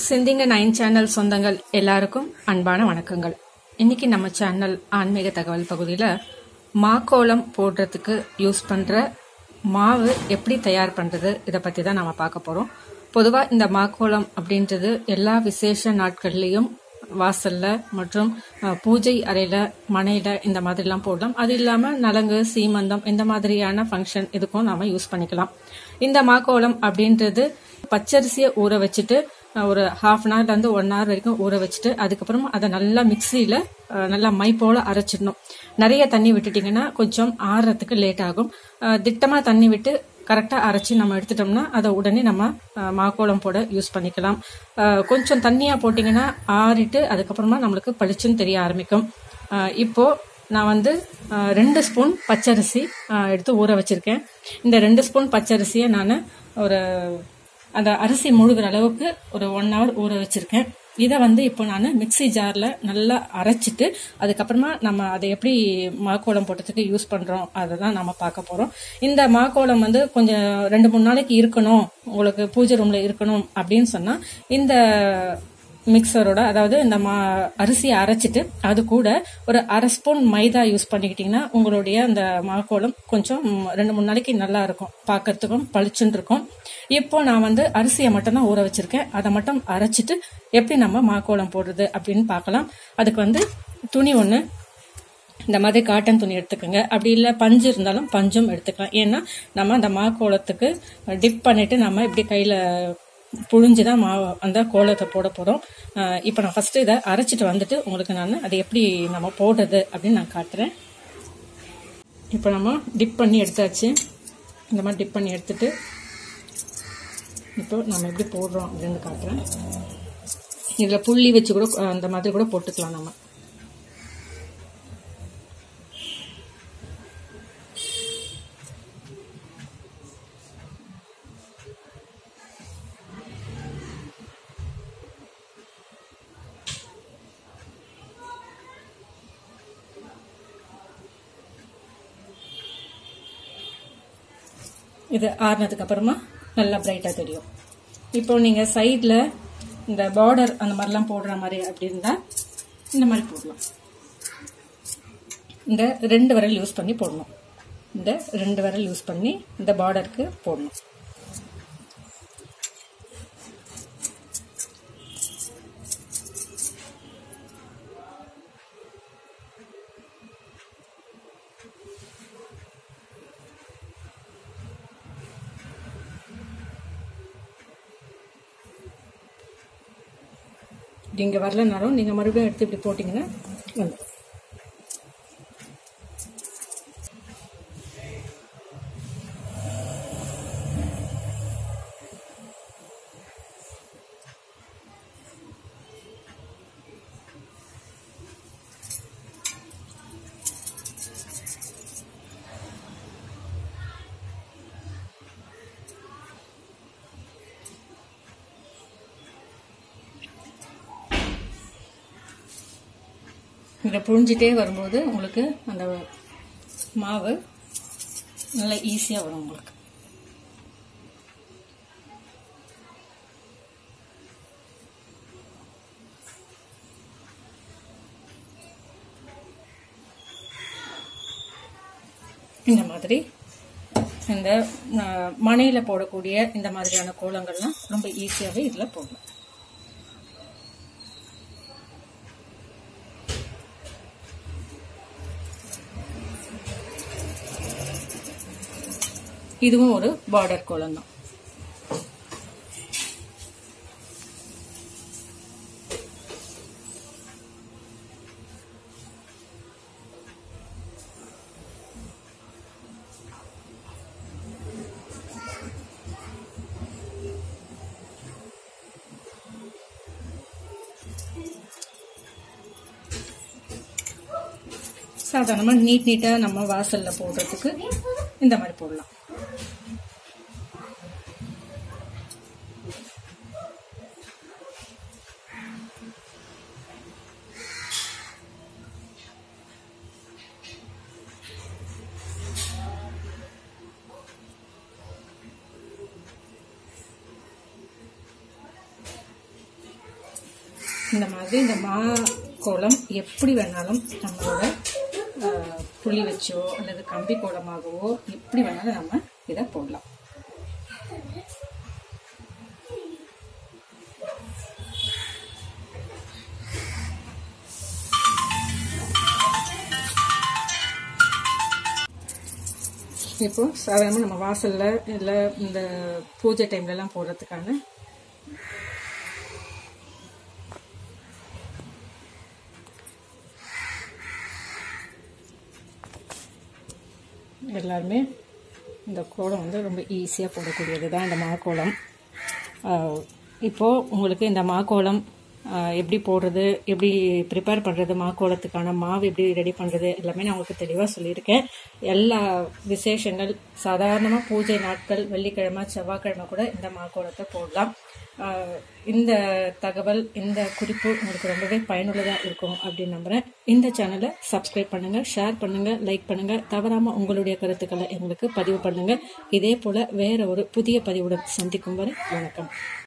சிந்திங்க 9 சேனல் சொந்தங்கள் எல்லாருக்கும் அன்பான வணக்கங்கள். இன்னைக்கு நம்ம சேனல் ஆன்மீக தகவல் பகுதியில் மாக்கோலம் போடுறதுக்கு யூஸ் பண்ற மாவு எப்படி தயார் பண்றது இதை பத்தி தான் நாம பார்க்க போறோம். பொதுவா இந்த மாக்கோலம் அப்படின்றது எல்லா விசேஷ நாட்கள்லயும் வாசல்ல மற்றும் பூஜை அறையில மனையில இந்த மாதிரிலாம் போடலாம். அது இல்லாம நலங்கு சீமந்தம் இந்த மாதிரியான ஃபங்க்ஷன் இதுக்கும் நாம யூஸ் பண்ணிக்கலாம். இந்த மாக்கோலம் அப்படின்றது பச்சரிசியை ஊற வச்சுட்டு ஒரு ஹாஃப் அன் ஹவர்ல இருந்து 1 hour வரைக்கும் ஊற வச்சுட்டு அதுக்கப்புறம் அதை நல்லா மிக்சியில நல்லா மை போல அரைச்சிடணும். நிறைய தண்ணி விட்டுட்டீங்கன்னா கொஞ்சம் ஆறுறதுக்கு லேட் ஆகும். திட்டமா தண்ணி விட்டு கரெக்டா அரைச்சி நம்ம எடுத்துட்டோம்னா அதை உடனே நம்ம மாக்கோலம் போட யூஸ் பண்ணிக்கலாம். கொஞ்சம் தண்ணியா போட்டீங்கன்னா ஆறிட்டு அதுக்கப்புறமா நம்மளுக்கு பளிச்சுன்னு தெரிய ஆரம்பிக்கும். இப்போ நான் 2 ஸ்பூன் பச்சரிசி எடுத்து ஊற வச்சிருக்கேன். இந்த 2 ஸ்பூன் பச்சரிசியை நான் ஒரு அந்த அரிசி முழுகிற அளவுக்கு ஒரு 1 hour ஊற வச்சிருக்கேன். இதை இப்போ நான் மிக்சி ஜார்ல நல்லா அரைச்சிட்டு அதுக்கப்புறமா நம்ம அதை எப்படி மாக்கோலம் போட்டதுக்கு யூஸ் பண்றோம் அதை தான் நம்ம பார்க்க போறோம். இந்த மாக்கோலம் கொஞ்சம் 2-3 நாளைக்கு இருக்கணும், உங்களுக்கு பூஜை ரூம்ல இருக்கணும் அப்படின்னு சொன்னா இந்த மிக்சரோட அதாவது இந்த அரிசியை அரைச்சிட்டு அது கூட ஒரு 1/2 ஸ்பூன் மைதா யூஸ் பண்ணிக்கிட்டீங்கன்னா உங்களுடைய அந்த மாக்கோலம் கொஞ்சம் 2-3 நாளைக்கு நல்லா இருக்கும், பார்க்கறதுக்கும் பளிச்சுன்னு இருக்கும். இப்போ நான் அரிசியை மட்டும் தான் ஊற வச்சிருக்கேன். அதை மட்டும் அரைச்சிட்டு எப்படி நம்ம மாக்கோலம் போடுறது அப்படின்னு பார்க்கலாம். அதுக்கு துணி ஒன்று இந்த மாதிரி காட்டன் துணி எடுத்துக்கோங்க. அப்படி இல்லை பஞ்சு இருந்தாலும் பஞ்சும் எடுத்துக்கலாம். ஏன்னா நம்ம அந்த மாக்கோலத்துக்கு டிப் பண்ணிட்டு நம்ம இப்படி கையில புழிஞ்சுதான் அந்த கோலத்தை போட போறோம். இப்போ நான் ஃபர்ஸ்ட் இதை அரைச்சிட்டு உங்களுக்கு நான் அதை எப்படி நம்ம போடுறது அப்படின்னு நான் காட்டுறேன். இப்போ நம்ம டிப் பண்ணி எடுத்தாச்சு. இந்த மாதிரி டிப் பண்ணி எடுத்துட்டு இப்போ நம்ம எப்படி போடுறோம் அப்படின்னு காட்டுறேன். இதுல புள்ளி வச்சு கூட அந்த மாதிரி கூட போட்டுக்கலாம். நம்ம இது ஆறுனதுக்கு அப்புறமா நல்லா பிரைட்டா தெரியும். இப்போ நீங்க சைட்ல இந்த பார்டர் அந்த மாதிரிலாம் போடுற மாதிரி அப்படி இருந்தா இந்த மாதிரி போடலாம். இந்த 2 விரல் யூஸ் பண்ணி போடணும். இந்த 2 விரல் யூஸ் பண்ணி இந்த பார்டருக்கு போடணும். இங்க வரலனாலும் நீங்க மறுபடியும் எடுத்து இப்படி போட்டீங்கன்னா இதை புழிஞ்சிட்டே வரும்போது உங்களுக்கு அந்த மாவு நல்லா ஈஸியா வரும். உங்களுக்கு இந்த மாதிரி இந்த மனையில போடக்கூடிய இந்த மாதிரியான கோலங்கள்லாம் ரொம்ப ஈஸியாவே இதுல போடலாம். இதுவும் ஒரு பார்டர் கோலம் தான். சாதாரணமா நீட்டா நம்ம வாசல்ல போடுறதுக்கு இந்த மாதிரி போடலாம். இந்த மாதிரி இந்த மா கோலம் எப்படி வேணாலும் நம்மளோட புளி வச்சோ அல்லது கம்பி கோலமாகவோ எப்படி வேணாலும் நம்ம இதை போடலாம். இப்போ சாதாரணமாக நம்ம வாசலில் இல்லை இந்த பூஜை டைம்லலாம் போடுறதுக்கான எல்லாருமே இந்த கோலம் வந்து ரொம்ப ஈஸியாக போடக்கூடியது தான் இந்த மாக்கோலம். இப்போது உங்களுக்கு இந்த மாக்கோலம் எப்படி போடுறது, எப்படி ப்ரிப்பேர் பண்ணுறது, மாக்கோலத்துக்கான மாவு எப்படி ரெடி பண்ணுறது எல்லாமே நான் உங்களுக்கு தெளிவாக சொல்லியிருக்கேன். எல்லா விசேஷங்கள் சாதாரணமாக பூஜை நாட்கள் வெள்ளிக்கிழமை செவ்வாய்க்கிழமை கூட இந்த மாக்கோலத்தை போடலாம். இந்த தகவல் இந்த குறிப்பு உங்களுக்கு ரொம்பவே பயனுள்ளதாக இருக்கும் அப்படின்னு நம்புகிறேன். இந்த சேனலை சப்ஸ்கிரைப் பண்ணுங்கள், ஷேர் பண்ணுங்கள், லைக் பண்ணுங்கள். தவறாமல் உங்களுடைய கருத்துக்களை எங்களுக்கு பதிவு பண்ணுங்கள். இதே போல் வேற ஒரு புதிய பதிவுடன் சந்திக்கும் வரை வணக்கம்.